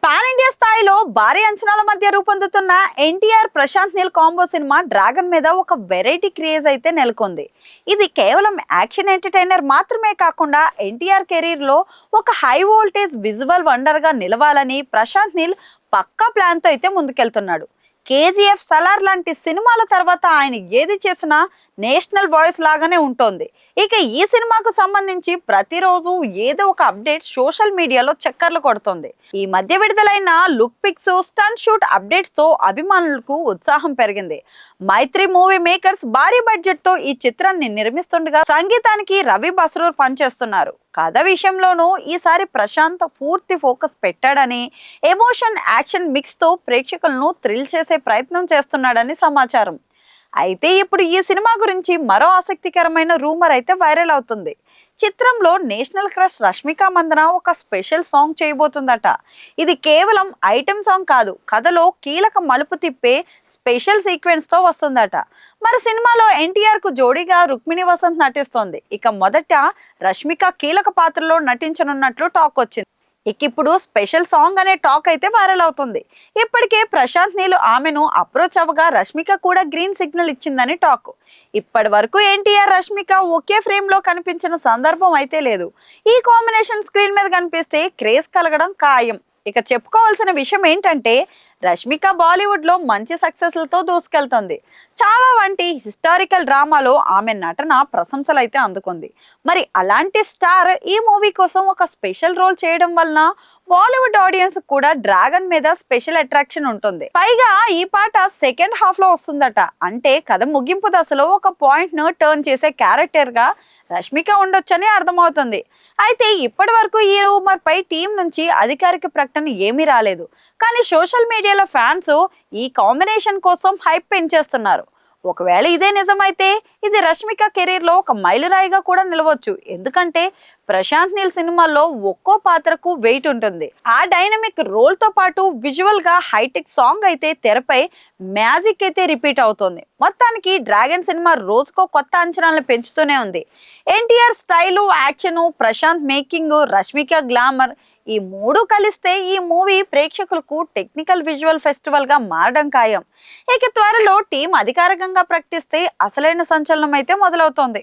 Pan India స్థాయిలో భారీ అంచనాల మధ్య రూపొందుతున్న NTR Prashanth Neel combo cinema Dragon మీద ఒక వెరైటీ క్రేజ్ అయితే నెలకొంది. ఇది కేవలం యాక్షన్ ఎంటర్టైనర్ మాత్రమే కాకుండా ఎన్టీఆర్ కెరీర్ లో ఒక హై వోల్టేజ్ విజువల్ వండర్ గా నిలవాలని ప్రశాంత్ నీల్ పక్కా ప్లాన్ తో అయితే ముందుకెళ్తున్నాడు. కేజీఎఫ్, సలార్ లాంటి సినిమాల తర్వాత ఆయన ఏది చేసినా నేషనల్ వాయిస్ లాగానే ఉంటుంది. ఇక ఈ సినిమాకు సంబంధించి ప్రతిరోజు ఏదో ఒక అప్డేట్ సోషల్ మీడియాలో చక్కర్లు కొడుతుంది. ఈ మధ్య విడుదలైన look pics, stunt shoot updates తో అభిమానులకు ఉత్సాహం పెరిగింది. మైత్రి మూవీ మేకర్స్ భారీ బడ్జెట్ తో ఈ చిత్రాన్ని నిర్మిస్తుండగా సంగీతానికి రవి బస్రూర్ పనిచేస్తున్నారు. కథ విషయంలోనూ ఈసారి ప్రశాంత్ పూర్తి ఫోకస్ పెట్టాడని, ఎమోషన్ యాక్షన్ మిక్స్ తో ప్రేక్షకులను థ్రిల్ చేసే ప్రయత్నం చేస్తున్నాడని సమాచారం. అయితే ఇప్పుడు ఈ సినిమా గురించి మరో ఆసక్తికరమైన రూమర్ అయితే వైరల్ అవుతుంది. చిత్రంలో నేషనల్ క్రష్ రష్మిక మందన ఒక స్పెషల్ సాంగ్ చేయబోతుందట. ఇది కేవలం ఐటెం సాంగ్ కాదు, కథలో కీలక మలుపు తిప్పే స్పెషల్ సీక్వెన్స్ తో వస్తుందట. మరి సినిమాలో ఎన్టీఆర్ కు జోడీగా రుక్మిణి వసంత్ నటిస్తోంది. ఇక మొదట రష్మిక కీలక పాత్రలో నటించనున్నట్లు టాక్ వచ్చింది. ఇప్పుడు స్పెషల్ సాంగ్ అనే టాక్ అయితే వైరల్ అవుతుంది. ఇప్పటికే ప్రశాంత్ నీల్ ఆమెను అప్రోచ్ అవ్వగా రష్మిక కూడా గ్రీన్ సిగ్నల్ ఇచ్చిందని టాక్. ఇప్పటి వరకు ఎన్టీఆర్, రష్మిక ఒకే ఫ్రేమ్ లో కనిపించిన సందర్భం అయితే లేదు. ఈ కాంబినేషన్ స్క్రీన్ మీద కనిపిస్తే క్రేజ్ కలగడం ఖాయం. ఇక చెప్పుకోవాల్సిన విషయం ఏంటంటే, రష్మిక బాలీవుడ్ లో మంచి సక్సెస్లతో దూసుకెళ్తుంది. చావా వంటి హిస్టారికల్ డ్రామాలో ఆమె నటన ప్రశంసలు అయితే అందుకుంది. మరి అలాంటి స్టార్ ఈ మూవీ కోసం ఒక స్పెషల్ రోల్ చేయడం వలన బాలీవుడ్ ఆడియన్స్ కూడా డ్రాగన్ మీద స్పెషల్ అట్రాక్షన్ ఉంటుంది. పైగా ఈ పాట సెకండ్ హాఫ్ లో వస్తుందట. అంటే కథ ముగింపు దశలో ఒక పాయింట్ ను టర్న్ చేసే క్యారెక్టర్ గా రష్మిక ఉండొచ్చని అర్థమవుతుంది. అయితే ఇప్పటి వరకు ఈ రూమర్ పై టీం నుంచి అధికారిక ప్రకటన ఏమీ రాలేదు. కానీ సోషల్ మీడియాలో ఫ్యాన్స్ ఈ కాంబినేషన్ కోసం హైప్ పెంచేస్తున్నారు. ఒకవేళ ఇదే నిజమైతే ఇది రష్మిక కెరీర్ లో ఒక మైలురాయిగా కూడా నిలవచ్చు. ఎందుకంటే ప్రశాంత్ నీల్ సినిమాల్లో ఒక్కో పాత్రకు వెయిట్ ఉంటుంది. ఆ డైనమిక్ రోల్ తో పాటు విజువల్ గా హైటెక్ సాంగ్ అయితే తెరపై మ్యాజిక్ అయితే రిపీట్ అవుతుంది. మొత్తానికి డ్రాగన్ సినిమా రోజుకో కొత్త అంచనాలను పెంచుతూనే ఉంది. NTR style, action, Prashanth making, Rashmika glamour, ఈ మూడు కలిస్తే ఈ మూవీ ప్రేక్షకులకు టెక్నికల్ విజువల్ ఫెస్టివల్ గా మారడం ఖాయం. ఇక త్వరలో టీం అధికారికంగా ప్రకటిస్తే అసలైన సంచలనం అయితే మొదలవుతోంది.